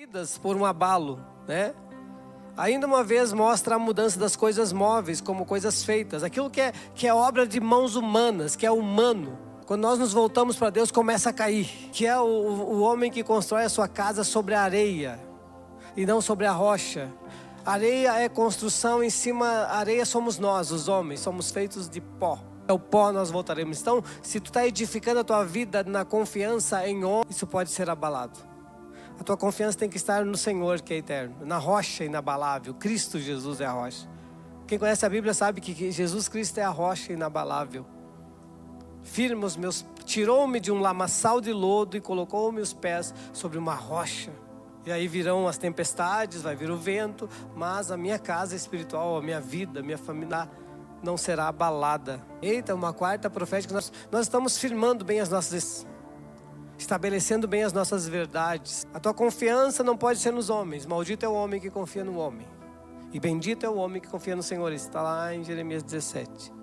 destruídas por um abalo, né? Ainda uma vez mostra a mudança das coisas móveis como coisas feitas. Aquilo que é obra de mãos humanas, que é humano. Quando nós nos voltamos para Deus, começa a cair. Que é o homem que constrói a sua casa sobre a areia e não sobre a rocha. Areia é construção em cima, areia somos nós, os homens, somos feitos de pó. É o pó nós voltaremos. Então, se tu está edificando a tua vida na confiança em homem, isso pode ser abalado. A tua confiança tem que estar no Senhor, que é eterno, na rocha inabalável. Cristo Jesus é a rocha. Quem conhece a Bíblia sabe que Jesus Cristo é a rocha inabalável. Firma os meus, tirou-me de um lamaçal de lodo e colocou meus pés sobre uma rocha. E aí virão as tempestades, vai vir o vento, mas a minha casa espiritual, a minha vida, a minha família não será abalada. Eita, uma quarta profética, nós estamos firmando bem as nossas, estabelecendo bem as nossas verdades. A tua confiança não pode ser nos homens. Maldito é o homem que confia no homem, e bendito é o homem que confia no Senhor. Isso está lá em Jeremias 17.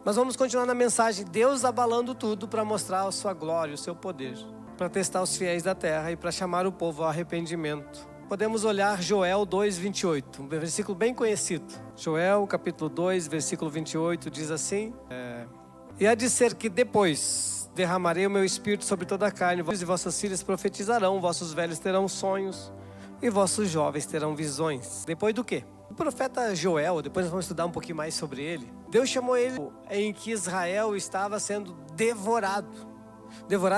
Mas vamos continuar na mensagem. Deus abalando tudo para mostrar a sua glória, o seu poder, para testar os fiéis da terra e para chamar o povo ao arrependimento. Podemos olhar Joel 2:28, um versículo bem conhecido. Joel capítulo 2, versículo 28 diz assim: E há de ser que depois derramarei o meu espírito sobre toda a carne, vós e vossas filhas profetizarão, vossos velhos terão sonhos e vossos jovens terão visões. Depois do quê? O profeta Joel, depois nós vamos estudar um pouquinho mais sobre ele. Deus chamou ele em que Israel estava sendo devorado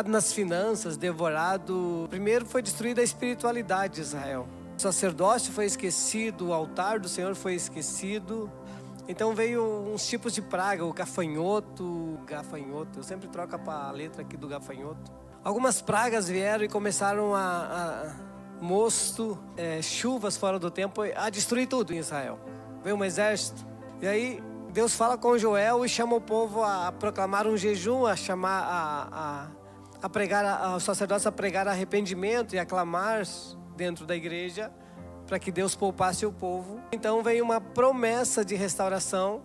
nas finanças, devorado. Primeiro foi destruída a espiritualidade de Israel. O sacerdócio foi esquecido, o altar do Senhor foi esquecido. Então veio uns tipos de praga, o gafanhoto, eu sempre troco a letra aqui do gafanhoto. Algumas pragas vieram e começaram mosto, chuvas fora do tempo, a destruir tudo em Israel. Veio um exército. E aí Deus fala com Joel e chama o povo a proclamar um jejum, a pregar, os sacerdotes a pregar arrependimento e a clamar dentro da igreja para que Deus poupasse o povo. Então veio uma promessa de restauração.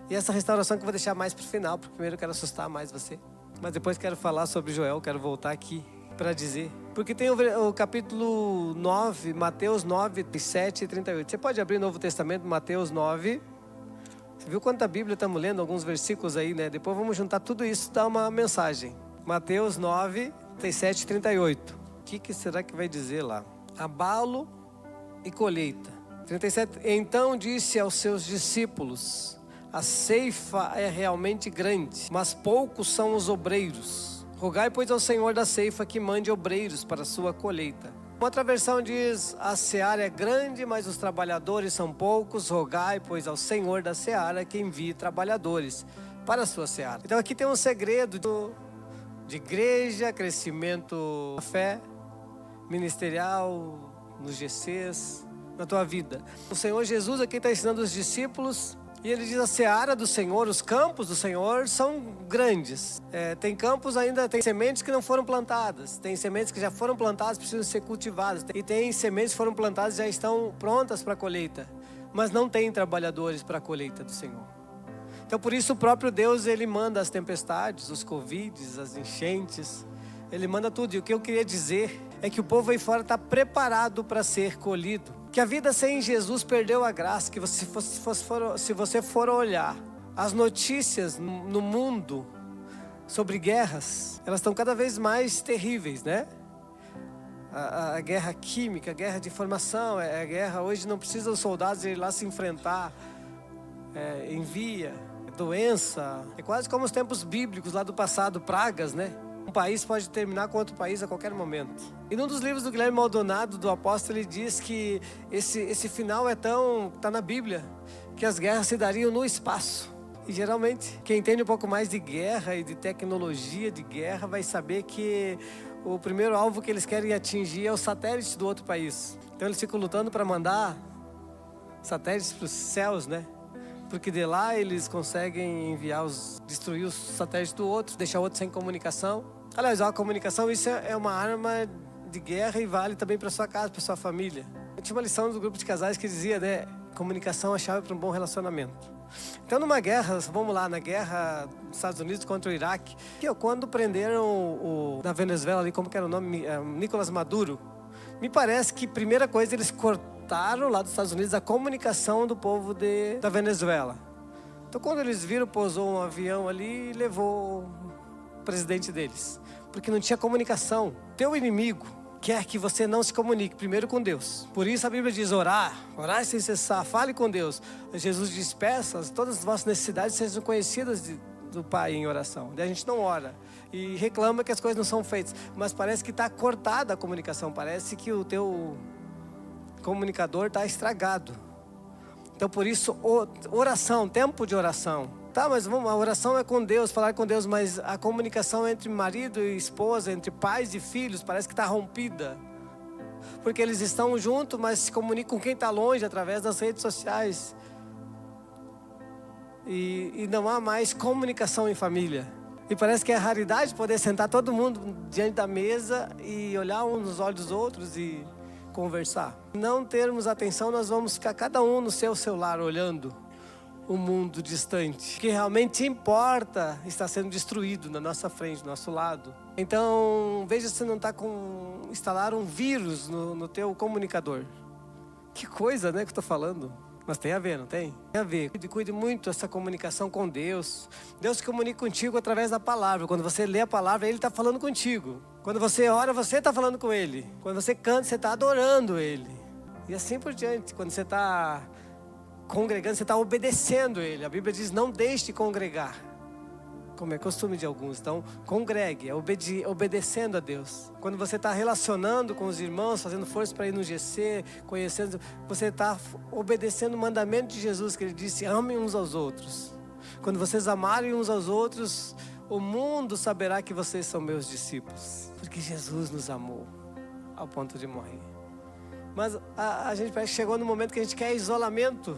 E essa restauração que eu vou deixar mais para o final, porque primeiro eu quero assustar mais você. Mas depois quero falar sobre Joel, quero voltar aqui para dizer. Porque tem o capítulo 9, Mateus 9, 7 e 38. Você pode abrir o Novo Testamento, Mateus 9. Você viu quanta Bíblia estamos lendo? Alguns versículos aí, né? Depois vamos juntar tudo isso e dar uma mensagem. Mateus 9, 37 e 38. O que será que vai dizer lá? Abalo e colheita. 37. Então disse aos seus discípulos: a ceifa é realmente grande, mas poucos são os obreiros. Rogai, pois, ao Senhor da ceifa que mande obreiros para a sua colheita. Outra versão diz: a seara é grande, mas os trabalhadores são poucos. Rogai, pois, ao Senhor da seara que envie trabalhadores para a sua seara. Então aqui tem um segredo de igreja, crescimento da fé, ministerial, nos GCs, na tua vida. O Senhor Jesus aqui está ensinando os discípulos. E ele diz: a seara do Senhor, os campos do Senhor são grandes. Tem campos ainda, tem sementes que não foram plantadas. Tem sementes que já foram plantadas, precisam ser cultivadas. E tem sementes que foram plantadas e já estão prontas para a colheita. Mas não tem trabalhadores para a colheita do Senhor. Então por isso o próprio Deus, ele manda as tempestades, os covides, as enchentes. Ele manda tudo. E o que eu queria dizer é que o povo aí fora está preparado para ser colhido. Que a vida sem Jesus perdeu a graça. Que se você for olhar as notícias no mundo sobre guerras, elas estão cada vez mais terríveis, né? A guerra química, a guerra de informação, a guerra hoje não precisa os soldados ir lá se enfrentar, envia, doença. É quase como os tempos bíblicos lá do passado, pragas, né? Um país pode terminar com outro país a qualquer momento. E num dos livros do Guilherme Maldonado, do apóstolo, ele diz que esse final está na Bíblia, que as guerras se dariam no espaço. E geralmente, quem entende um pouco mais de guerra e de tecnologia de guerra vai saber que o primeiro alvo que eles querem atingir é o satélite do outro país. Então eles ficam lutando para mandar satélites para os céus, né? Porque de lá eles conseguem destruir os satélites do outro, deixar o outro sem comunicação. Aliás, a comunicação, isso é uma arma de guerra e vale também para sua casa, para sua família. Eu tinha uma lição do grupo de casais que dizia, né? Comunicação é a chave para um bom relacionamento. Então numa guerra, vamos lá, na guerra dos Estados Unidos contra o Iraque, quando prenderam na Venezuela ali, como que era o nome? Nicolás Maduro. Me parece que, primeira coisa, eles cortaram lá dos Estados Unidos a comunicação do povo da Venezuela. Então, quando eles viram, pousou um avião ali e levou o presidente deles. Porque não tinha comunicação. Teu inimigo quer que você não se comunique primeiro com Deus. Por isso a Bíblia diz orar sem cessar, fale com Deus. Jesus diz, peça, todas as vossas necessidades sejam conhecidas do Pai em oração. Daí a gente não ora e reclama que as coisas não são feitas, mas parece que está cortada a comunicação, parece que o teu comunicador está estragado. Então por isso, oração, tempo de oração. Tá, mas a oração é com Deus, falar com Deus, mas a comunicação entre marido e esposa, entre pais e filhos, parece que está rompida. Porque eles estão juntos, mas se comunicam com quem está longe através das redes sociais. E não há mais comunicação em família. E parece que é raridade poder sentar todo mundo diante da mesa e olhar um nos olhos dos outros e conversar. Não termos atenção, nós vamos ficar cada um no seu celular olhando o mundo distante. O que realmente importa está sendo destruído na nossa frente, do nosso lado. Então, veja se não está instalar um vírus no teu comunicador. Que coisa, né, que eu estou falando. Mas tem a ver, não tem? Tem a ver. Cuide muito essa comunicação com Deus. Deus se comunica contigo através da palavra. Quando você lê a palavra, Ele está falando contigo. Quando você ora, você está falando com Ele. Quando você canta, você está adorando Ele. E assim por diante. Quando você está congregando, você está obedecendo Ele. A Bíblia diz, não deixe de congregar, como é costume de alguns. Então, congregue, é obedecendo a Deus. Quando você está relacionando com os irmãos, fazendo força para ir no GC, conhecendo, você está obedecendo o mandamento de Jesus, que Ele disse, amem uns aos outros. Quando vocês amarem uns aos outros, o mundo saberá que vocês são meus discípulos. Porque Jesus nos amou ao ponto de morrer. Mas a gente parece que chegou no momento que a gente quer isolamento.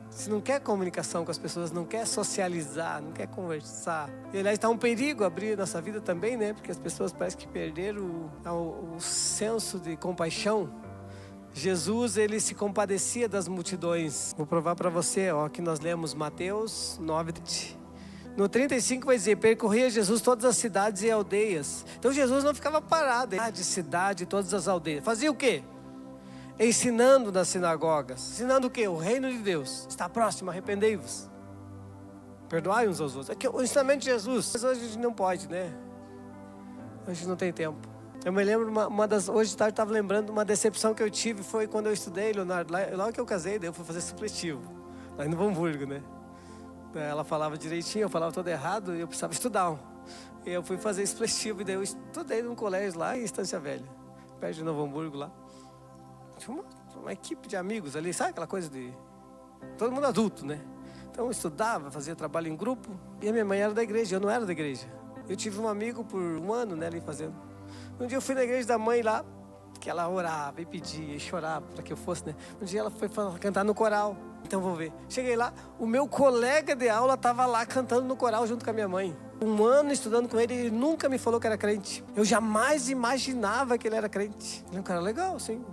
Se não quer comunicação com as pessoas, não quer socializar, não quer conversar. E aliás, está um perigo abrir nossa vida também, né? Porque as pessoas parecem que perderam o senso de compaixão. Jesus, Ele se compadecia das multidões. Vou provar para você, ó, que nós lemos Mateus 9. No 35 vai dizer, percorria Jesus todas as cidades e aldeias. Então Jesus não ficava parado, de cidade, todas as aldeias. Fazia o quê? Ensinando nas sinagogas. Ensinando o quê? O reino de Deus está próximo, arrependei-vos. Perdoai uns aos outros. É que o ensinamento de Jesus. Mas hoje a gente não pode, né? Hoje não tem tempo. Eu me lembro, hoje de tarde eu estava lembrando, uma decepção que eu tive foi quando eu estudei, Leonardo, logo que eu casei, daí eu fui fazer supletivo. Lá em Novo Hamburgo, né? Ela falava direitinho, eu falava todo errado e eu precisava estudar. E eu fui fazer supletivo e daí eu estudei num colégio lá em Estância Velha, perto de Novo Hamburgo lá. Tinha uma equipe de amigos ali, sabe aquela coisa de todo mundo adulto, né? Então eu estudava, fazia trabalho em grupo. E a minha mãe era da igreja, eu não era da igreja. Eu tive um amigo por um ano, né, ali fazendo. Um dia eu fui na igreja da mãe lá, que ela orava e pedia e chorava para que eu fosse, né? Um dia ela foi cantar no coral. Então vou ver. Cheguei lá, o meu colega de aula estava lá cantando no coral junto com a minha mãe. Um ano estudando com ele, ele nunca me falou que era crente. Eu jamais imaginava que ele era crente. Ele é um cara legal, sim.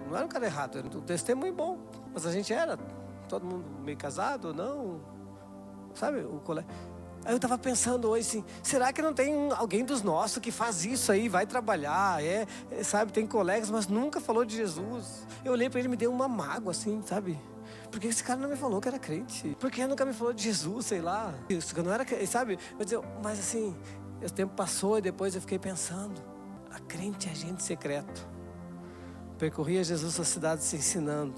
Não era um cara errado, era um testemunho bom. Mas a gente era, todo mundo meio casado ou não, sabe, o colega. Aí eu estava pensando hoje assim, será que não tem alguém dos nossos que faz isso aí, vai trabalhar, sabe, tem colegas, mas nunca falou de Jesus. Eu olhei para ele e me deu uma mágoa assim, sabe. Por que esse cara não me falou que era crente? Por que nunca me falou de Jesus, sei lá. Isso que eu não era, sabe, mas assim, o tempo passou e depois eu fiquei pensando, a crente é agente secreto. Percorria Jesus as cidades ensinando,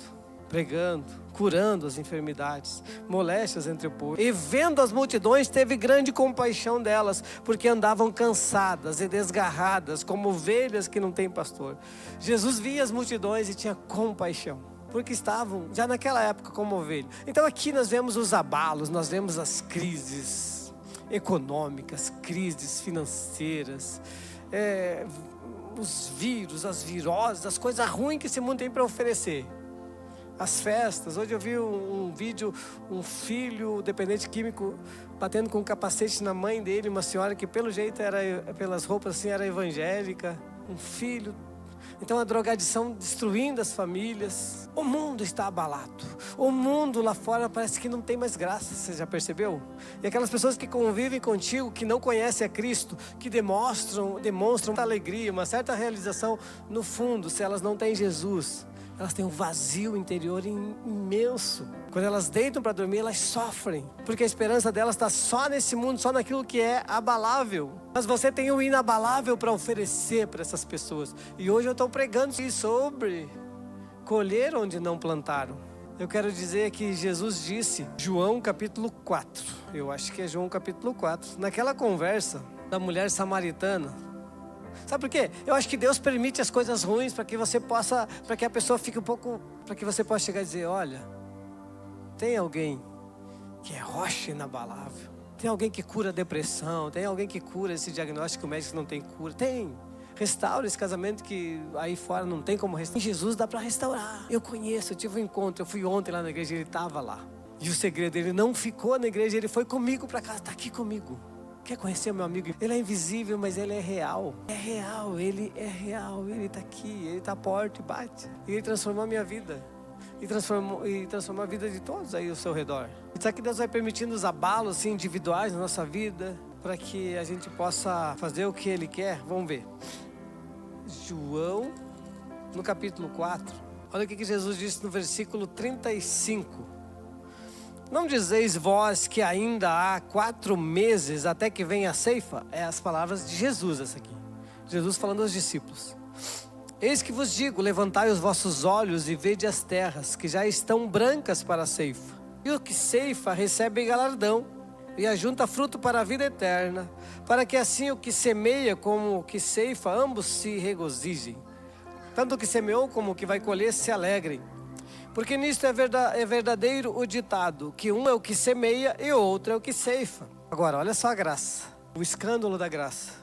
pregando, curando as enfermidades, moléstias entre o povo. E vendo as multidões, teve grande compaixão delas, porque andavam cansadas e desgarradas, como ovelhas que não têm pastor. Jesus via as multidões e tinha compaixão, porque estavam já naquela época como ovelhas. Então aqui nós vemos os abalos, nós vemos as crises econômicas, crises financeiras, os vírus, as viroses, as coisas ruins que esse mundo tem para oferecer. As festas. Hoje eu vi um vídeo, um filho dependente químico batendo com um capacete na mãe dele, uma senhora que pelo jeito era, pelas roupas assim, era evangélica. Um filho Então a drogadição destruindo as famílias. O mundo está abalado. O mundo lá fora parece que não tem mais graça, você já percebeu? E aquelas pessoas que convivem contigo, que não conhecem a Cristo, que demonstram uma alegria, uma certa realização, no fundo, se elas não têm Jesus, elas têm um vazio interior imenso. Quando elas deitam para dormir, elas sofrem, porque a esperança delas está só nesse mundo, só naquilo que é abalável. Mas você tem o inabalável para oferecer para essas pessoas. E hoje eu estou pregando sobre colher onde não plantaram. Eu quero dizer que Jesus disse, João capítulo 4, eu acho que é João capítulo 4, naquela conversa da mulher samaritana. Sabe por quê? Eu acho que Deus permite as coisas ruins para que você possa, para que a pessoa fique um pouco, para que você possa chegar e dizer, olha, tem alguém que é rocha inabalável, tem alguém que cura a depressão, tem alguém que cura esse diagnóstico que o médico não tem cura, tem, restaura esse casamento que aí fora não tem como restaurar. Em Jesus dá para restaurar. Eu conheço, eu tive um encontro, eu fui ontem lá na igreja, ele estava lá. E o segredo, ele não ficou na igreja, ele foi comigo para casa, está aqui comigo. Quer conhecer o meu amigo? Ele é invisível, mas ele é real. É real, ele é real, ele está aqui, ele está à porta e bate. E ele transformou a minha vida. E transformou a vida de todos aí ao seu redor. E sabe que Deus vai permitindo os abalos assim, individuais na nossa vida, para que a gente possa fazer o que Ele quer? Vamos ver. João, no capítulo 4. Olha o que Jesus disse no versículo 35. Não dizeis vós que ainda há 4 meses até que venha a ceifa? É as palavras de Jesus essa aqui. Jesus falando aos discípulos. Eis que vos digo, levantai os vossos olhos e vede as terras, que já estão brancas para a ceifa. E o que ceifa recebe galardão, e ajunta fruto para a vida eterna, para que assim o que semeia como o que ceifa, ambos se regozijem. Tanto o que semeou como o que vai colher se alegrem. Porque nisto é verdadeiro o ditado, que um é o que semeia e o outro é o que ceifa. Agora, olha só a graça, o escândalo da graça.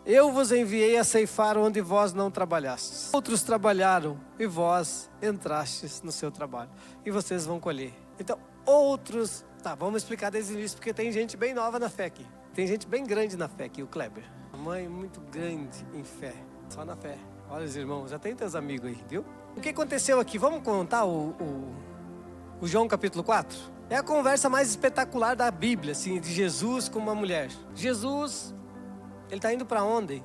Eu vos enviei a ceifar onde vós não trabalhastes. Outros trabalharam e vós entrastes no seu trabalho. E vocês vão colher. Então, outros... Tá, vamos explicar desde o início, porque tem gente bem nova na fé aqui. Tem gente bem grande na fé aqui, o Kleber. A mãe muito grande em fé, só na fé. Olha os irmãos, já tem teus amigos aí, viu? O que aconteceu aqui? Vamos contar o João capítulo 4? É a conversa mais espetacular da Bíblia, assim, de Jesus com uma mulher. Jesus... Ele está indo para onde?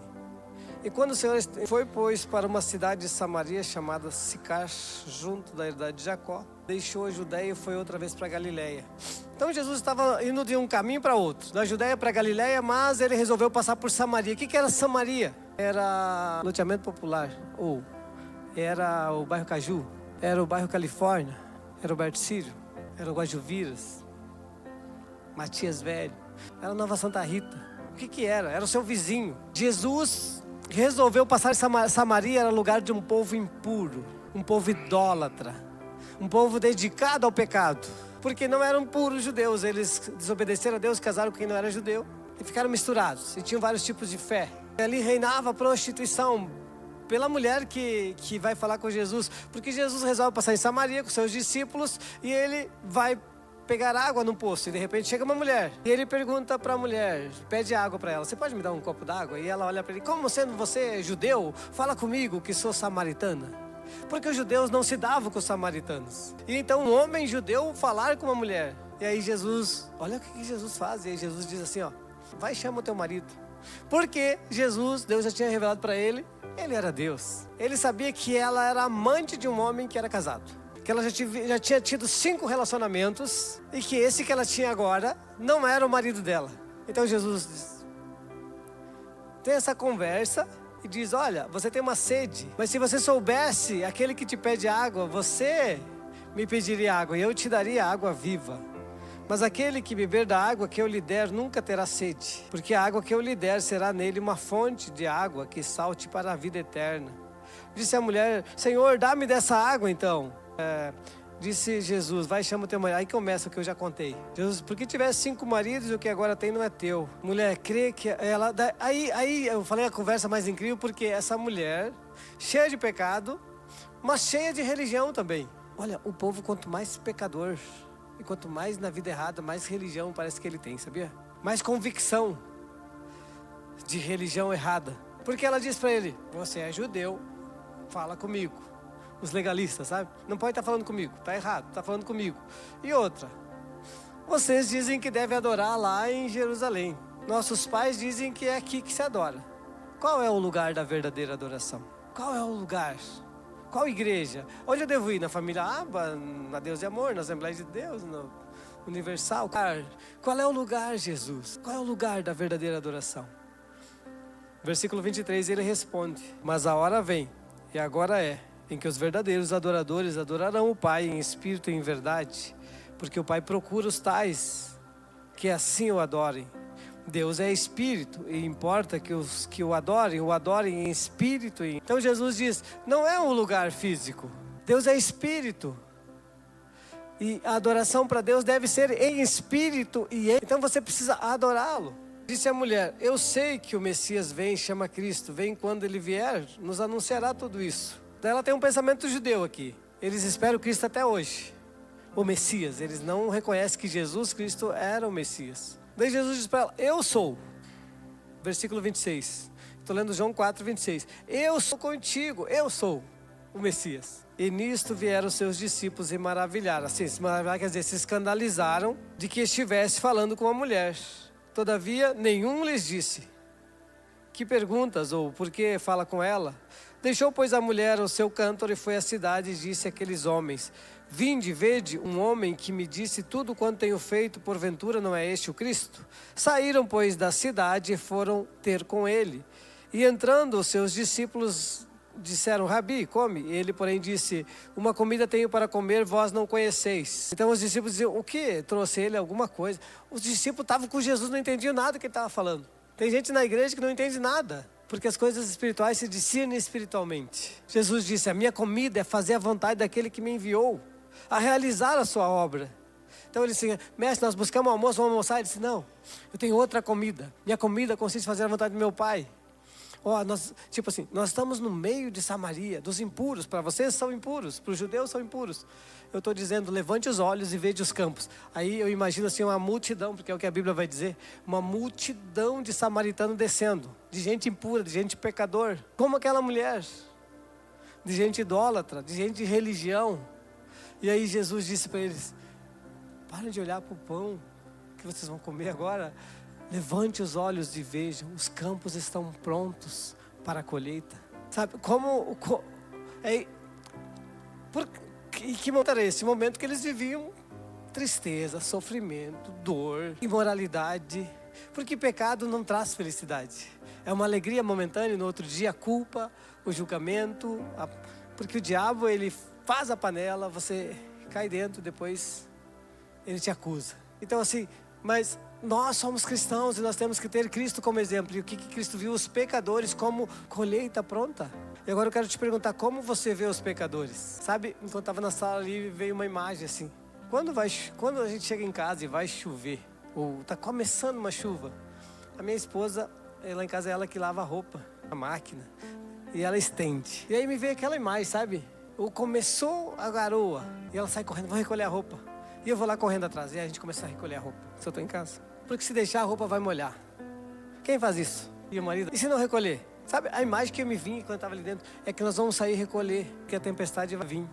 E quando o Senhor foi, pois, para uma cidade de Samaria chamada Sicar, junto da herdade de Jacó, deixou a Judéia e foi outra vez para Galiléia. Então Jesus estava indo de um caminho para outro, da Judéia para Galiléia, mas ele resolveu passar por Samaria. O que era Samaria? Era loteamento popular, ou era o bairro Caju, era o bairro Califórnia, era o Bercílio, era o Guajuviras, Matias Velho, era Nova Santa Rita. O que era? Era o seu vizinho. Jesus resolveu passar em Samaria, era lugar de um povo impuro, um povo idólatra, um povo dedicado ao pecado, porque não eram puros judeus, eles desobedeceram a Deus, casaram com quem não era judeu e ficaram misturados, e tinham vários tipos de fé. E ali reinava a prostituição pela mulher que vai falar com Jesus, porque Jesus resolve passar em Samaria com seus discípulos e ele vai pegar água no poço, e de repente chega uma mulher, e ele pergunta para a mulher, pede água para ela, você pode me dar um copo d'água? E ela olha para ele, como sendo você judeu, fala comigo que sou samaritana, porque os judeus não se davam com os samaritanos, e então um homem judeu falar com uma mulher, e aí Jesus, olha o que Jesus faz, e aí Jesus diz assim, ó, vai chama o teu marido, porque Deus já tinha revelado para ele era Deus, ele sabia que ela era amante de um homem que era casado, que ela já tinha tido 5 relacionamentos e que esse que ela tinha agora não era o marido dela. Então Jesus tem essa conversa e diz, olha, você tem uma sede, mas se você soubesse aquele que te pede água, você me pediria água e eu te daria água viva. Mas aquele que beber da água que eu lhe der nunca terá sede, porque a água que eu lhe der será nele uma fonte de água que salte para a vida eterna. Disse a mulher, Senhor, dá-me dessa água então. Disse Jesus, vai chama o teu marido. Aí começa o que eu já contei. Jesus, porque tivesse 5 maridos e o que agora tem não é teu. Mulher, crê que ela... Aí eu falei a conversa mais incrível, porque essa mulher, cheia de pecado, mas cheia de religião também. Olha, o povo quanto mais pecador, e quanto mais na vida errada, mais religião parece que ele tem, sabia? Mais convicção de religião errada. Porque ela diz para ele, você é judeu, fala comigo. Os legalistas, sabe? Não pode estar falando comigo, está errado, está falando comigo. E outra, vocês dizem que deve adorar lá em Jerusalém. Nossos pais dizem que é aqui que se adora. Qual é o lugar da verdadeira adoração? Qual é o lugar? Qual igreja? Onde eu devo ir? Na família Aba, na Deus e Amor, na Assembleia de Deus, no Universal? Qual é o lugar, Jesus? Qual é o lugar da verdadeira adoração? Versículo 23, ele responde: mas a hora vem, e agora é, em que os verdadeiros adoradores adorarão o Pai em espírito e em verdade, porque o Pai procura os tais que assim o adorem. Deus é espírito e importa que os que o adorem em espírito. Então Jesus diz, não é um lugar físico. Deus é espírito. E a adoração para Deus deve ser em espírito então você precisa adorá-lo. Disse a mulher, eu sei que o Messias vem, chama Cristo, vem quando ele vier, nos anunciará tudo isso. Daí ela tem um pensamento judeu aqui. Eles esperam Cristo até hoje. O Messias, eles não reconhecem que Jesus Cristo era o Messias. Daí Jesus diz para ela, eu sou. Versículo 26. Estou lendo João 4, 26. Eu sou contigo, eu sou o Messias. E nisto vieram os seus discípulos e maravilharam. Assim, se maravilharam, quer dizer, se escandalizaram de que estivesse falando com uma mulher. Todavia, nenhum lhes disse, que perguntas ou por que fala com ela? Deixou, pois, a mulher o seu cântaro e foi à cidade e disse àqueles homens, vinde, vede um homem que me disse tudo quanto tenho feito, porventura não é este o Cristo? Saíram, pois, da cidade e foram ter com ele. E entrando os seus discípulos disseram, Rabi, come. Ele, porém, disse, uma comida tenho para comer, vós não conheceis. Então os discípulos diziam, o que? Trouxe ele alguma coisa? Os discípulos estavam com Jesus, não entendiam nada que ele estava falando. Tem gente na igreja que não entende nada, porque as coisas espirituais se discernem espiritualmente. Jesus disse, a minha comida é fazer a vontade daquele que me enviou, a realizar a sua obra. Então ele disse, mestre, nós buscamos almoço, vamos almoçar? Ele disse, não, eu tenho outra comida. Minha comida consiste em fazer a vontade do meu Pai. Nós estamos no meio de Samaria, dos impuros. Para vocês são impuros, para os judeus são impuros. Eu estou dizendo, levante os olhos e veja os campos. Aí eu imagino assim uma multidão, porque é o que a Bíblia vai dizer, uma multidão de samaritanos descendo, de gente impura, de gente pecador, como aquela mulher, de gente idólatra, de gente de religião. E aí Jesus disse para eles, parem de olhar para o pão que vocês vão comer agora. Levante os olhos e vejam, os campos estão prontos para a colheita. Sabe, que momento era esse? Momento que eles viviam tristeza, sofrimento, dor, imoralidade. Porque pecado não traz felicidade. É uma alegria momentânea, no outro dia a culpa, o julgamento. Porque o diabo, ele faz a panela, você cai dentro, depois ele te acusa. Então assim, mas nós somos cristãos e nós temos que ter Cristo como exemplo. E o que Cristo viu? Os pecadores como colheita pronta. E agora eu quero te perguntar, como você vê os pecadores? Sabe, enquanto estava na sala ali, veio uma imagem assim. Quando a gente chega em casa e vai chover, ou está começando uma chuva, a minha esposa, lá em casa é ela que lava a roupa, a máquina, e ela estende. E aí me veio aquela imagem, sabe? Ou começou a garoa, e ela sai correndo, vou recolher a roupa. E eu vou lá correndo atrás, e a gente começa a recolher a roupa, se eu estou em casa. Porque se deixar a roupa vai molhar. Quem faz isso? E o marido? E se não recolher? Sabe, a imagem que eu me vim quando eu estava ali dentro é que nós vamos sair e recolher, porque a tempestade vai vir.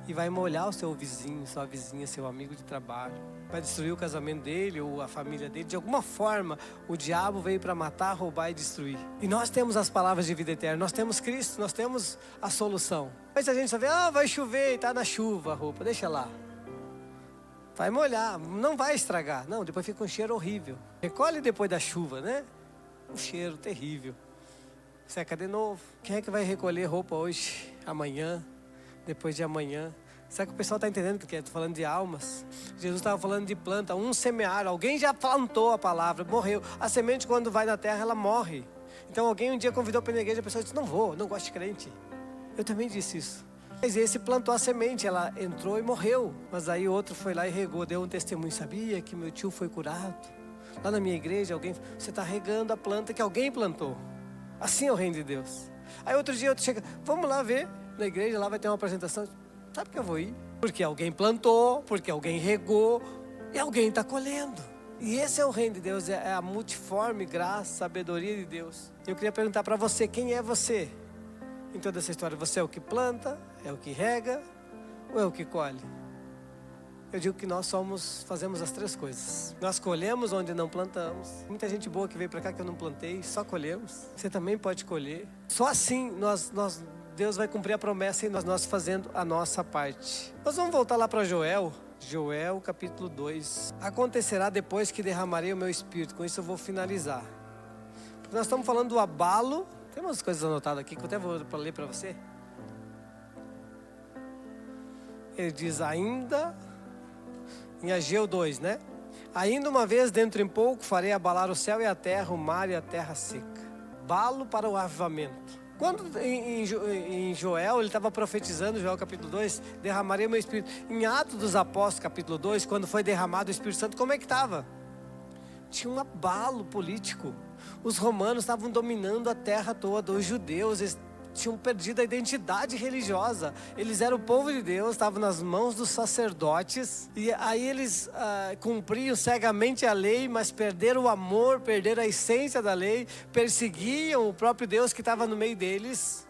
E vai molhar o seu vizinho, sua vizinha, seu amigo de trabalho. Vai destruir o casamento dele ou a família dele. De alguma forma, o diabo veio para matar, roubar e destruir. E nós temos as palavras de vida eterna, nós temos Cristo, nós temos a solução. Mas a gente só vê, vai chover e está na chuva a roupa, deixa lá. Vai molhar, não vai estragar. Não, depois fica um cheiro horrível. Recolhe depois da chuva, né? Um cheiro terrível. Seca de novo. Quem é que vai recolher roupa hoje, amanhã, depois de amanhã? Será que o pessoal está entendendo o que é? Estou falando de almas. Jesus estava falando de planta, um semear. Alguém já plantou a palavra, morreu. A semente, quando vai na terra, ela morre. Então alguém um dia convidou para ir na igreja, a pessoa disse, não gosto de crente. Eu também disse isso. Mas esse plantou a semente, ela entrou e morreu. Mas aí outro foi lá e regou, deu um testemunho. Sabia que meu tio foi curado? Lá na minha igreja, você está regando a planta que alguém plantou. Assim é o reino de Deus. Aí outro dia outro chega, vamos lá ver, na igreja lá vai ter uma apresentação. Sabe que eu vou ir? Porque alguém plantou, porque alguém regou e alguém está colhendo. E esse é o reino de Deus, é a multiforme graça, sabedoria de Deus. Eu queria perguntar para você, quem é você? em toda essa história? Você é o que planta, é o que rega ou é o que colhe? Eu digo que nós fazemos as três coisas. Nós colhemos onde não plantamos. Muita gente boa que veio para cá que eu não plantei, só colhemos. Você também pode colher. Só assim Deus vai cumprir a promessa e nós fazendo a nossa parte. Nós vamos voltar lá para Joel. Joel capítulo 2. Acontecerá depois que derramarei o meu espírito. Com isso eu vou finalizar. Porque nós estamos falando do abalo. Tem umas coisas anotadas aqui que eu até vou ler para você. Ele diz ainda... Em Ageu 2, né? Ainda uma vez, dentro em pouco, farei abalar o céu e a terra, o mar e a terra seca. Balo para o avivamento. Quando em Joel, ele estava profetizando, Joel capítulo 2, derramarei o meu Espírito. Em Atos dos Apóstolos, capítulo 2, quando foi derramado o Espírito Santo, como é que estava? Tinha um abalo político. Os romanos estavam dominando a terra toda, os judeus tinham perdido a identidade religiosa. Eles eram o povo de Deus, estavam nas mãos dos sacerdotes. E aí eles cumpriam cegamente a lei, mas perderam o amor, perderam a essência da lei. Perseguiam o próprio Deus que estava no meio deles,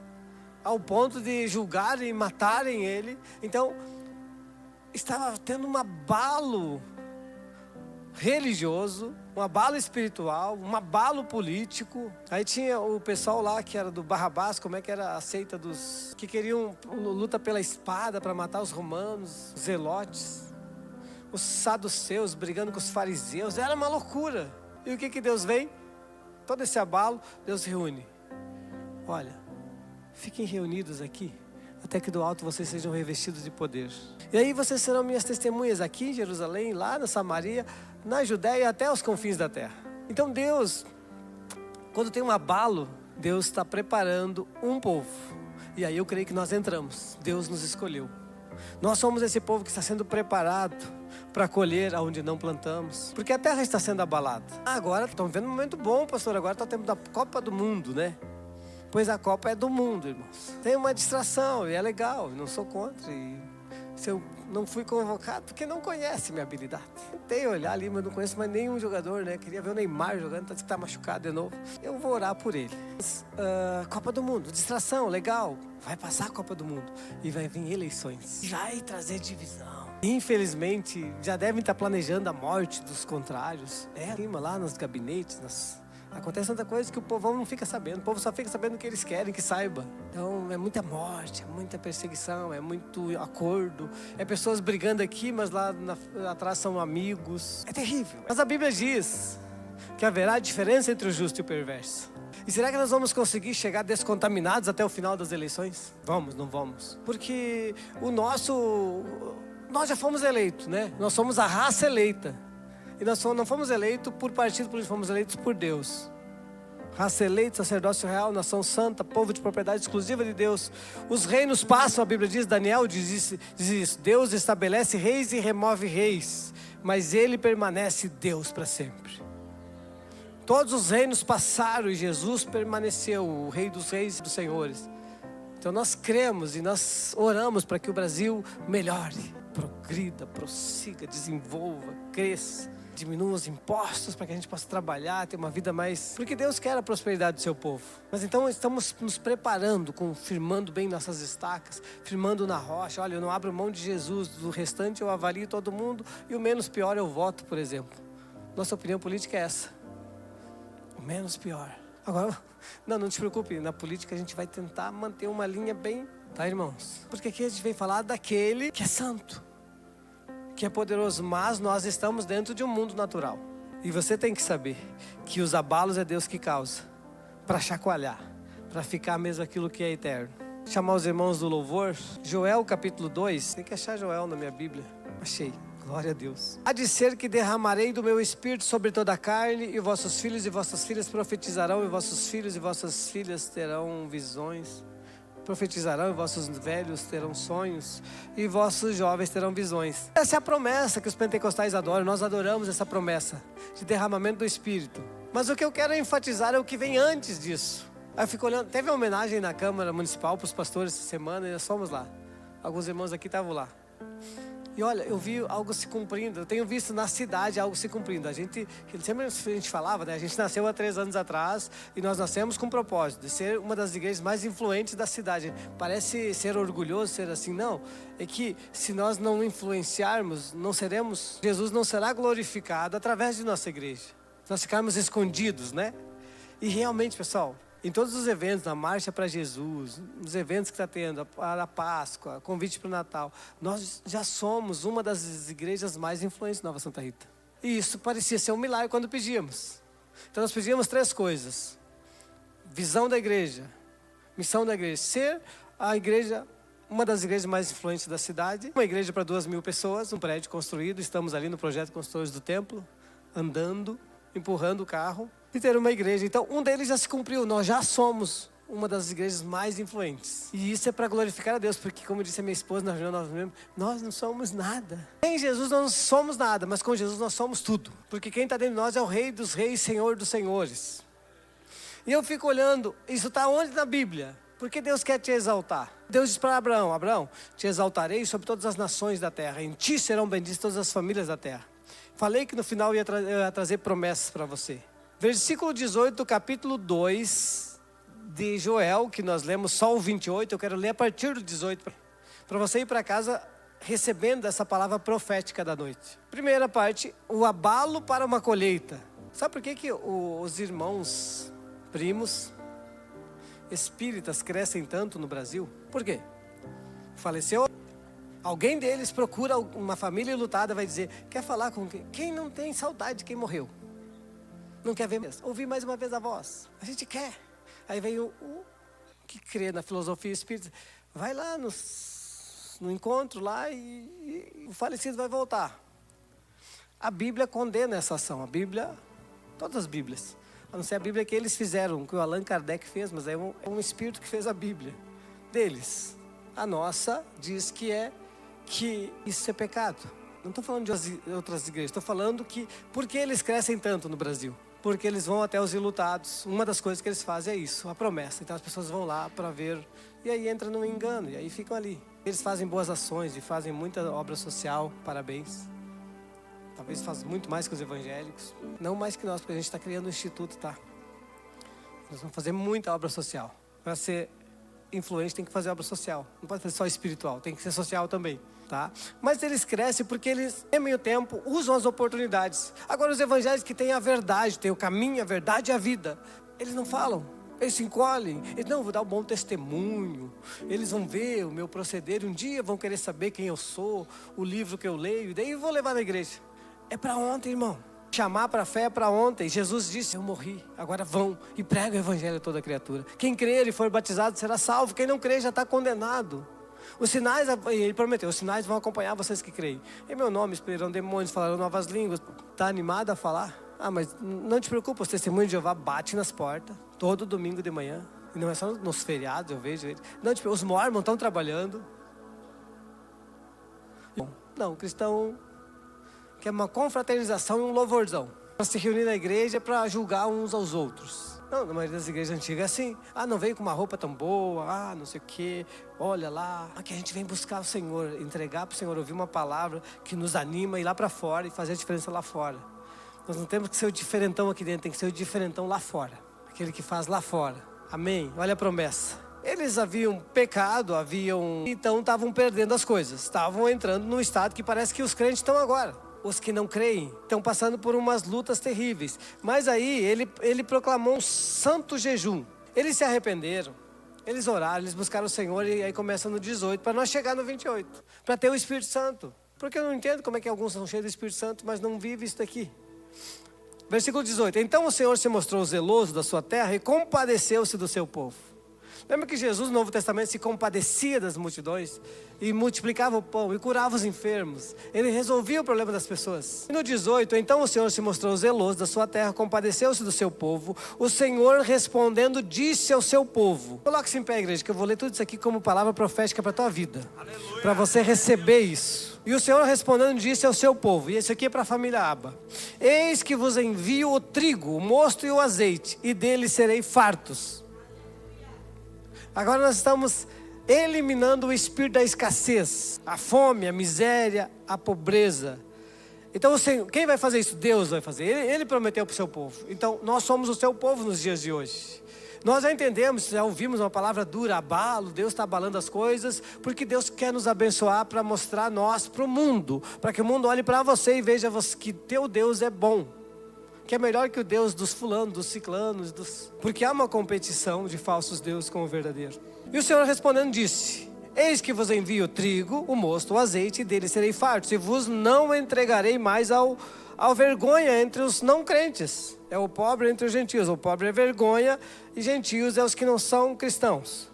ao ponto de julgarem e matarem ele. Então, estava tendo um abalo religioso, um abalo espiritual, um abalo político. Aí tinha o pessoal lá que era do Barrabás, como é que era a seita dos que queriam luta pela espada para matar os romanos, os zelotes, os saduceus brigando com os fariseus. Era uma loucura. E o que Deus vem? Todo esse abalo, Deus reúne. Olha, fiquem reunidos aqui, até que do alto vocês sejam revestidos de poder. E aí vocês serão minhas testemunhas aqui em Jerusalém, lá na Samaria, na Judéia, até os confins da terra. Então Deus, quando tem um abalo, Deus está preparando um povo. E aí eu creio que nós entramos. Deus nos escolheu. Nós somos esse povo que está sendo preparado para colher aonde não plantamos, porque a terra está sendo abalada. Agora estamos vendo um momento bom, pastor. Agora está o tempo da Copa do Mundo, né? Pois a Copa é do mundo, irmãos. Tem uma distração e é legal, não sou contra. E se eu não fui convocado, porque não conhece minha habilidade. Tentei olhar ali, mas não conheço mais nenhum jogador, né? Queria ver o Neymar jogando, está machucado de novo. Eu vou orar por ele. Copa do Mundo, distração, legal. Vai passar a Copa do Mundo e vai vir eleições. Vai trazer divisão. Infelizmente, já devem estar planejando a morte dos contrários. Lá nos gabinetes, acontece tanta coisa que o povo não fica sabendo. O povo só fica sabendo o que eles querem que saiba. Então é muita morte, é muita perseguição, é muito acordo. É pessoas brigando aqui, mas lá atrás são amigos. É terrível. Mas a Bíblia diz que haverá diferença entre o justo e o perverso. E será que nós vamos conseguir chegar descontaminados até o final das eleições? Vamos, não vamos? Porque nós já fomos eleitos, né? Nós somos a raça eleita. E nós não fomos eleitos por partido político, fomos eleitos por Deus. Raça eleita, sacerdócio real, nação santa, povo de propriedade exclusiva de Deus. Os reinos passam, a Bíblia diz, Daniel diz isso. Deus estabelece reis e remove reis, mas Ele permanece Deus para sempre. Todos os reinos passaram e Jesus permaneceu, o Rei dos reis e dos senhores. Então nós cremos e nós oramos para que o Brasil melhore, progrida, prossiga, desenvolva, cresça. Diminua os impostos para que a gente possa trabalhar, ter uma vida mais... Porque Deus quer a prosperidade do seu povo. Mas então estamos nos preparando, firmando bem nossas estacas, firmando na rocha. Olha, eu não abro mão de Jesus, do restante eu avalio todo mundo e o menos pior eu voto, por exemplo. Nossa opinião política é essa. O menos pior. Agora, não te preocupe, na política a gente vai tentar manter uma linha bem... Tá, irmãos? Porque aqui a gente vem falar daquele que é santo, que é poderoso, mas nós estamos dentro de um mundo natural. E você tem que saber que os abalos é Deus que causa, para chacoalhar, para ficar mesmo aquilo que é eterno. Chamar os irmãos do louvor, Joel capítulo 2, tem que achar Joel na minha Bíblia. Achei, glória a Deus. Há de ser que derramarei do meu espírito sobre toda a carne, e vossos filhos e vossas filhas profetizarão, e vossos filhos e vossas filhas terão visões. Profetizarão, e vossos velhos terão sonhos, e vossos jovens terão visões. Essa é a promessa que os pentecostais adoram. Nós adoramos essa promessa de derramamento do Espírito. Mas o que eu quero enfatizar é o que vem antes disso. Aí eu fico olhando, teve uma homenagem na Câmara Municipal para os pastores essa semana, e nós fomos lá. Alguns irmãos aqui estavam lá. E olha, eu vi algo se cumprindo. Eu tenho visto na cidade algo se cumprindo. Sempre a gente falava, né? A gente nasceu há 3 anos atrás e nós nascemos com o propósito de ser uma das igrejas mais influentes da cidade. Parece ser orgulhoso ser assim, não. É que se nós não influenciarmos, Jesus não será glorificado através de nossa igreja. Nós ficarmos escondidos, né? E realmente, pessoal, em todos os eventos, na Marcha para Jesus, nos eventos que está tendo, a Páscoa, convite para o Natal, nós já somos uma das igrejas mais influentes de Nova Santa Rita. E isso parecia ser um milagre quando pedíamos. Então nós pedíamos 3 coisas: visão da igreja, missão da igreja, ser a igreja, uma das igrejas mais influentes da cidade, uma igreja para 2.000 pessoas, um prédio construído, estamos ali no projeto Construtores do Templo, andando, empurrando o carro, e ter uma igreja. Então um deles já se cumpriu, nós já somos uma das igrejas mais influentes. E isso é para glorificar a Deus, porque como disse a minha esposa na reunião, nós não somos nada. Sem Jesus nós não somos nada, mas com Jesus nós somos tudo. Porque quem está dentro de nós é o Rei dos Reis, Senhor dos Senhores. E eu fico olhando, isso está onde na Bíblia? Porque Deus quer te exaltar. Deus diz para Abraão: Abraão, te exaltarei sobre todas as nações da terra, em ti serão benditas todas as famílias da terra. Falei que no final eu ia trazer promessas para você. Versículo 18 do capítulo 2 de Joel, que nós lemos só o 28, eu quero ler a partir do 18, para você ir para casa recebendo essa palavra profética da noite. Primeira parte, o abalo para uma colheita. Sabe por que os irmãos, primos, espíritas crescem tanto no Brasil? Por quê? Faleceu, alguém deles procura uma família lutada, vai dizer, quer falar com quem? Quem não tem saudade de quem morreu? Não quer ver mesmo? Ouvir mais uma vez a voz. A gente quer. Aí vem o que crê na filosofia espírita. Vai lá no encontro lá e o falecido vai voltar. A Bíblia condena essa ação. A Bíblia, todas as Bíblias. A não ser a Bíblia que eles fizeram, que o Allan Kardec fez, mas é um espírito que fez a Bíblia deles. A nossa diz que isso é pecado. Não estou falando de outras igrejas, estou falando que por que eles crescem tanto no Brasil? Porque eles vão até os enlutados. Uma das coisas que eles fazem é isso, a promessa. Então as pessoas vão lá para ver, e aí entra no engano, e aí ficam ali. Eles fazem boas ações e fazem muita obra social, parabéns. Talvez façam muito mais que os evangélicos. Não mais que nós, porque a gente está criando um instituto, tá? Nós vamos fazer muita obra social. Para ser influente tem que fazer obra social. Não pode fazer só espiritual, tem que ser social também. Tá? Mas eles crescem porque eles, em meio tempo, usam as oportunidades. Agora os evangélicos que têm a verdade, têm o caminho, a verdade e a vida, eles não falam, eles se encolhem. Eles não, vou dar um bom testemunho, eles vão ver o meu proceder, um dia vão querer saber quem eu sou, o livro que eu leio, e daí eu vou levar na igreja. É para ontem, irmão. Chamar para a fé é para ontem. Jesus disse, eu morri, agora vão e pregam o evangelho a toda criatura. Quem crer e for batizado será salvo, quem não crer já está condenado. Os sinais, ele prometeu, os sinais vão acompanhar vocês que creem. Em meu nome expelirão demônios, falarão novas línguas. Está animado a falar? Ah, mas não te preocupa, os testemunhos de Jeová batem nas portas, todo domingo de manhã. E não é só nos feriados, eu vejo eles. Não, tipo, os mormons estão trabalhando. Não, o cristão quer uma confraternização e um louvorzão. Para se reunir na igreja para julgar uns aos outros. Não, na maioria das igrejas antigas é assim. Ah, não veio com uma roupa tão boa, ah, não sei o quê. Olha lá, aqui a gente vem buscar o Senhor, entregar para o Senhor, ouvir uma palavra que nos anima, ir lá para fora e fazer a diferença lá fora. Nós não temos que ser o diferentão aqui dentro, tem que ser o diferentão lá fora. Aquele que faz lá fora. Amém? Olha a promessa. Eles haviam pecado, então estavam perdendo as coisas. Estavam entrando num estado que parece que os crentes estão agora. Os que não creem estão passando por umas lutas terríveis. Mas aí ele proclamou um santo jejum. Eles se arrependeram, eles oraram, eles buscaram o Senhor. E aí começa no 18, para nós chegar no 28, para ter o Espírito Santo. Porque eu não entendo como é que alguns são cheios do Espírito Santo, mas não vivem isso daqui. Versículo 18, então o Senhor se mostrou zeloso da sua terra e compadeceu-se do seu povo. Lembra que Jesus no Novo Testamento se compadecia das multidões e multiplicava o pão e curava os enfermos. Ele resolvia o problema das pessoas. E no 18, então o Senhor se mostrou zeloso da sua terra, compadeceu-se do seu povo. O Senhor respondendo disse ao seu povo. Coloque-se em pé, igreja, que eu vou ler tudo isso aqui como palavra profética para a tua vida. Para você receber isso. E o Senhor respondendo disse ao seu povo, e esse aqui é para a família Aba: eis que vos envio o trigo, o mosto e o azeite, e deles serei fartos. Agora nós estamos eliminando o espírito da escassez, a fome, a miséria, a pobreza. Então, quem vai fazer isso? Deus vai fazer. Ele prometeu para o seu povo. Então, nós somos o seu povo nos dias de hoje. Nós já entendemos, já ouvimos uma palavra dura, abalo. Deus está abalando as coisas, porque Deus quer nos abençoar para mostrar nós para o mundo. Para que o mundo olhe para você e veja que teu Deus é bom. Que é melhor que o Deus dos fulanos, dos ciclanos. Porque há uma competição de falsos deuses com o verdadeiro. E o Senhor respondendo disse: eis que vos envio o trigo, o mosto, o azeite, e dele serei fartos, e vos não entregarei mais ao vergonha entre os não crentes. É o pobre entre os gentios. O pobre é vergonha, e gentios é os que não são cristãos.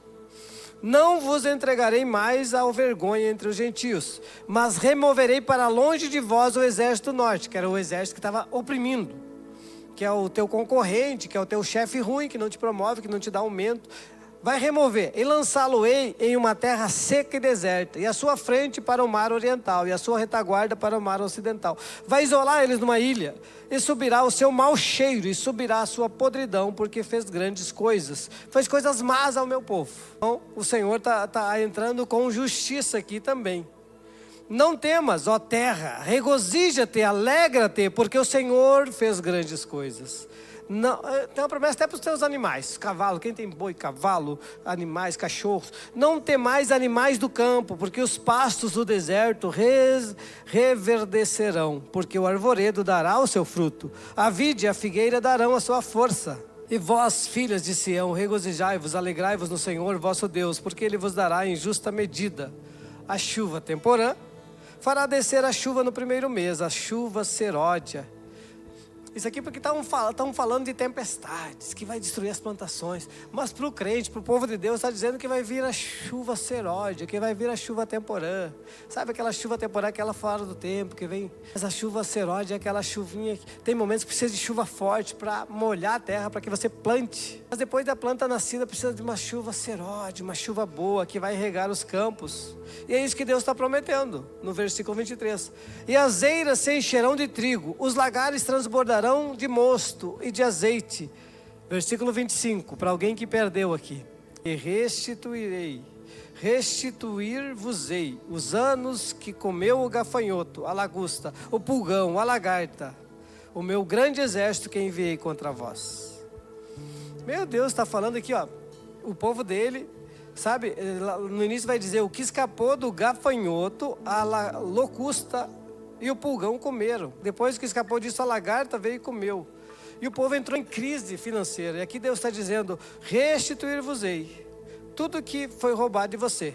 Não vos entregarei mais ao vergonha entre os gentios, mas removerei para longe de vós o exército do norte, que era o exército que estava oprimindo, que é o teu concorrente, que é o teu chefe ruim, que não te promove, que não te dá aumento. Vai remover, e lançá-lo-ei em uma terra seca e deserta, e a sua frente para o mar oriental, e a sua retaguarda para o mar ocidental. Vai isolar eles numa ilha, e subirá o seu mau cheiro, e subirá a sua podridão, porque fez grandes coisas, fez coisas más ao meu povo. Então, o Senhor está entrando com justiça aqui também. Não temas, ó terra, regozija-te, alegra-te, porque o Senhor fez grandes coisas. Não, tem uma promessa até para os teus animais, cavalo, quem tem boi, cavalo, animais, cachorros. Não temais animais do campo, porque os pastos do deserto reverdecerão, porque o arvoredo dará o seu fruto, a vide e a figueira darão a sua força. E vós, filhas de Sião, regozijai-vos, alegrai-vos no Senhor vosso Deus, porque Ele vos dará em justa medida a chuva temporã, fará descer a chuva no primeiro mês, a chuva seródia. Isso aqui porque estão falando de tempestades, que vai destruir as plantações. Mas para o crente, para o povo de Deus, está dizendo que vai vir a chuva seródia, que vai vir a chuva temporã. Sabe aquela chuva temporã, aquela fora do tempo, que vem. Mas a chuva seródia é aquela chuvinha, tem momentos que precisa de chuva forte para molhar a terra, para que você plante. Mas depois da planta nascida, precisa de uma chuva seródia, uma chuva boa, que vai regar os campos. E é isso que Deus está prometendo, no versículo 23. E as eiras se encherão de trigo, os lagares transbordarão de mosto e de azeite. Versículo 25, para alguém que perdeu aqui. E restituir-vos-ei os anos que comeu o gafanhoto, a lagosta, o pulgão, a lagarta, o meu grande exército que enviei contra vós. Meu Deus, está falando aqui, ó, o povo dele, sabe, no início vai dizer, o que escapou do gafanhoto, a locusta e o pulgão comeram. Depois que escapou disso, a lagarta veio e comeu. E o povo entrou em crise financeira. E aqui Deus está dizendo, restituir-vos-ei tudo que foi roubado de você.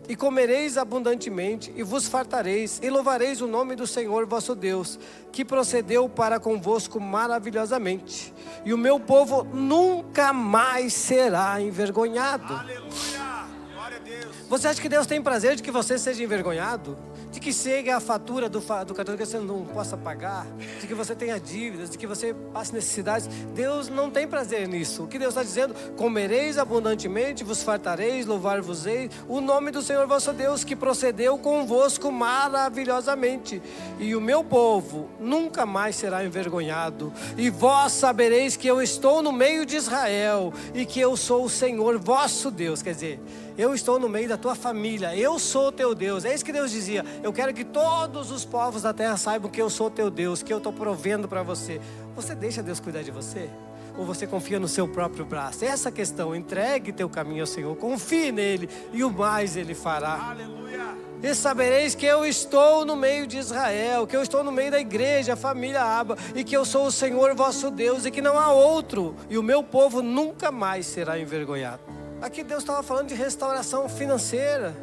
E comereis abundantemente, e vos fartareis, e louvareis o nome do Senhor vosso Deus, que procedeu para convosco maravilhosamente. E o meu povo nunca mais será envergonhado. Aleluia! Glória a Deus! Você acha que Deus tem prazer de que você seja envergonhado? De que chegue a fatura do cartão que você não possa pagar, de que você tenha dívidas, de que você passe necessidades. Deus não tem prazer nisso. O que Deus está dizendo? Comereis abundantemente, vos fartareis, louvar-vos-ei o nome do Senhor vosso Deus, que procedeu convosco maravilhosamente. E o meu povo nunca mais será envergonhado. E vós sabereis que eu estou no meio de Israel, e que eu sou o Senhor vosso Deus. Quer dizer, eu estou no meio da tua família, eu sou o teu Deus. É isso que Deus dizia, eu quero que todos os povos da terra saibam que eu sou o teu Deus, que eu estou provendo para você. Você deixa Deus cuidar de você? Ou você confia no seu próprio braço? Essa questão, entregue teu caminho ao Senhor, confie nele e o mais ele fará. Aleluia! E sabereis que eu estou no meio de Israel, que eu estou no meio da igreja, a família Abba, e que eu sou o Senhor vosso Deus, e que não há outro, e o meu povo nunca mais será envergonhado. Aqui Deus estava falando de restauração financeira,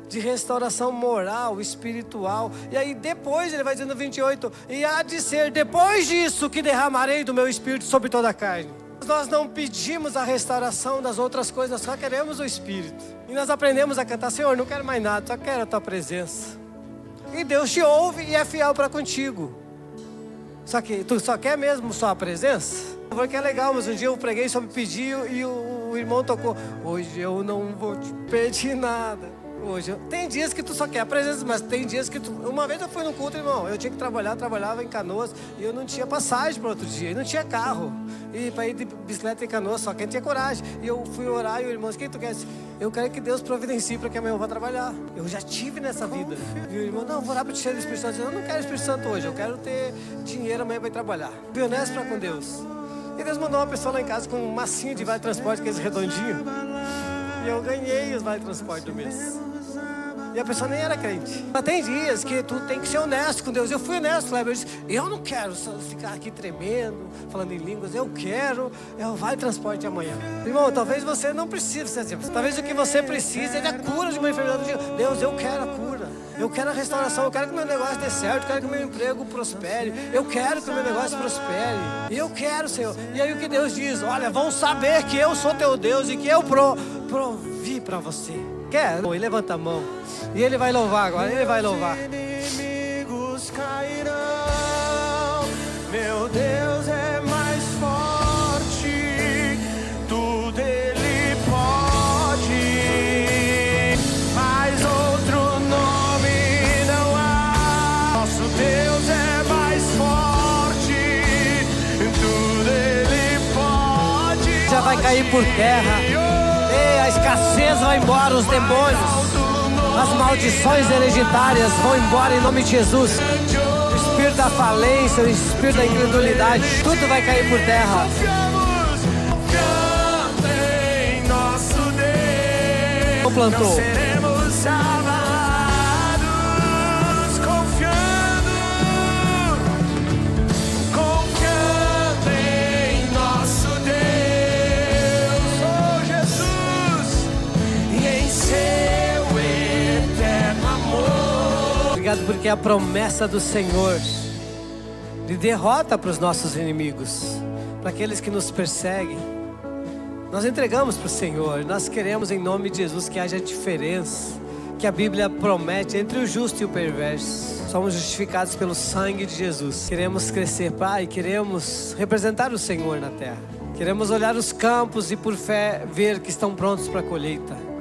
de restauração moral, espiritual. E aí depois ele vai dizendo no 28, e há de ser depois disso que derramarei do meu espírito sobre toda a carne. Nós não pedimos a restauração das outras coisas, nós só queremos o espírito. E nós aprendemos a cantar, Senhor, não quero mais nada, só quero a tua presença. E Deus te ouve e é fiel para contigo. Só que tu só quer mesmo só a presença? Porque é legal, mas um dia eu preguei sobre pedir e o irmão tocou. Hoje eu não vou te pedir nada. Tem dias que tu só quer a presença, mas tem dias que tu... Uma vez eu fui no culto, irmão, eu tinha que trabalhava em Canoas, e eu não tinha passagem para outro dia, e não tinha carro. E para ir de bicicleta em Canoas, só quem tinha coragem. E eu fui orar, e o irmão disse, quem tu quer? Eu quero que Deus providencie para que amanhã eu vá trabalhar. Eu já tive nessa vida. E o irmão, não, vou orar para te cheio do Espírito Santo. Eu não quero Espírito Santo hoje, eu quero ter dinheiro amanhã para ir trabalhar. Fui honesto para com Deus. E Deus mandou uma pessoa lá em casa com um massinho de vale transporte, aqueles redondinhos. E eu ganhei os vale transporte do mês. E a pessoa nem era crente. Mas tem dias que tu tem que ser honesto com Deus. Eu fui honesto, Kleber. Eu disse, eu não quero ficar aqui tremendo, falando em línguas. Eu quero, vai transporte amanhã. Irmão, talvez você não precise ser assim. Talvez o que você precisa é a cura de uma enfermidade. Deus, eu quero a cura. Eu quero a restauração. Eu quero que o meu negócio dê certo. Eu quero que o meu emprego prospere. Eu quero que o meu negócio prospere. Eu quero, Senhor. E aí o que Deus diz? Olha, vão saber que eu sou teu Deus e que eu provi para você. Quer? Ele levanta a mão. E ele vai louvar agora, ele vai louvar. Inimigos cairão, meu Deus é mais forte, tudo ele pode, mas outro nome não há. Nosso Deus é mais forte, tudo ele pode. Já vai cair por terra. Ei, a escassez vai embora, os demônios. As maldições hereditárias vão embora em nome de Jesus. O espírito da falência, o espírito da incredulidade, tudo vai cair por terra. Confiando em nosso Deus, Não plantou. não seremos abalados. Confiando em nosso Deus, oh Jesus, e em seu Obrigado porque a promessa do Senhor de derrota para os nossos inimigos, para aqueles que nos perseguem. Nós entregamos para o Senhor. Nós queremos em nome de Jesus que haja diferença que a Bíblia promete entre o justo e o perverso. Somos justificados pelo sangue de Jesus. Queremos crescer, Pai, queremos representar o Senhor na terra. Queremos olhar os campos e por fé ver que estão prontos para a colheita.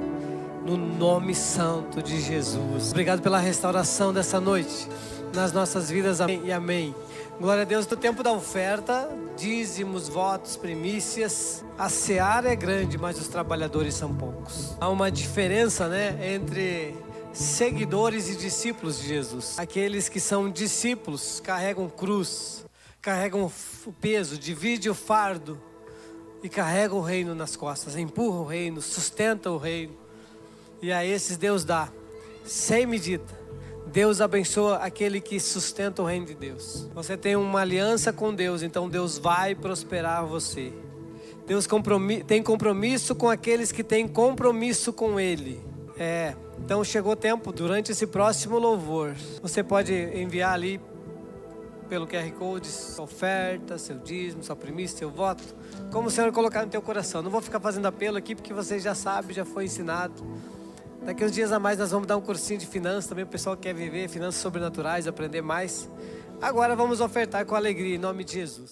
No nome santo de Jesus. Obrigado pela restauração dessa noite nas nossas vidas, amém e amém. Glória a Deus. No tempo da oferta, dízimos, votos, primícias, a seara é grande, mas os trabalhadores são poucos. Há uma diferença, entre seguidores e discípulos de Jesus. Aqueles que são discípulos carregam cruz, carregam o peso, dividem o fardo e carregam o reino nas costas, empurram o reino, sustentam o reino. E a esses Deus dá, sem medida. Deus abençoa aquele que sustenta o reino de Deus. Você tem uma aliança com Deus, então Deus vai prosperar você. Deus tem compromisso com aqueles que têm compromisso com Ele. Então chegou o tempo, durante esse próximo louvor, você pode enviar ali pelo QR Code sua oferta, seu dízimo, sua primícia, seu voto, como o Senhor colocar no teu coração. Não vou ficar fazendo apelo aqui porque você já sabe, já foi ensinado. Daqui uns dias a mais nós vamos dar um cursinho de finanças também, o pessoal quer viver finanças sobrenaturais, aprender mais. Agora vamos ofertar com alegria em nome de Jesus.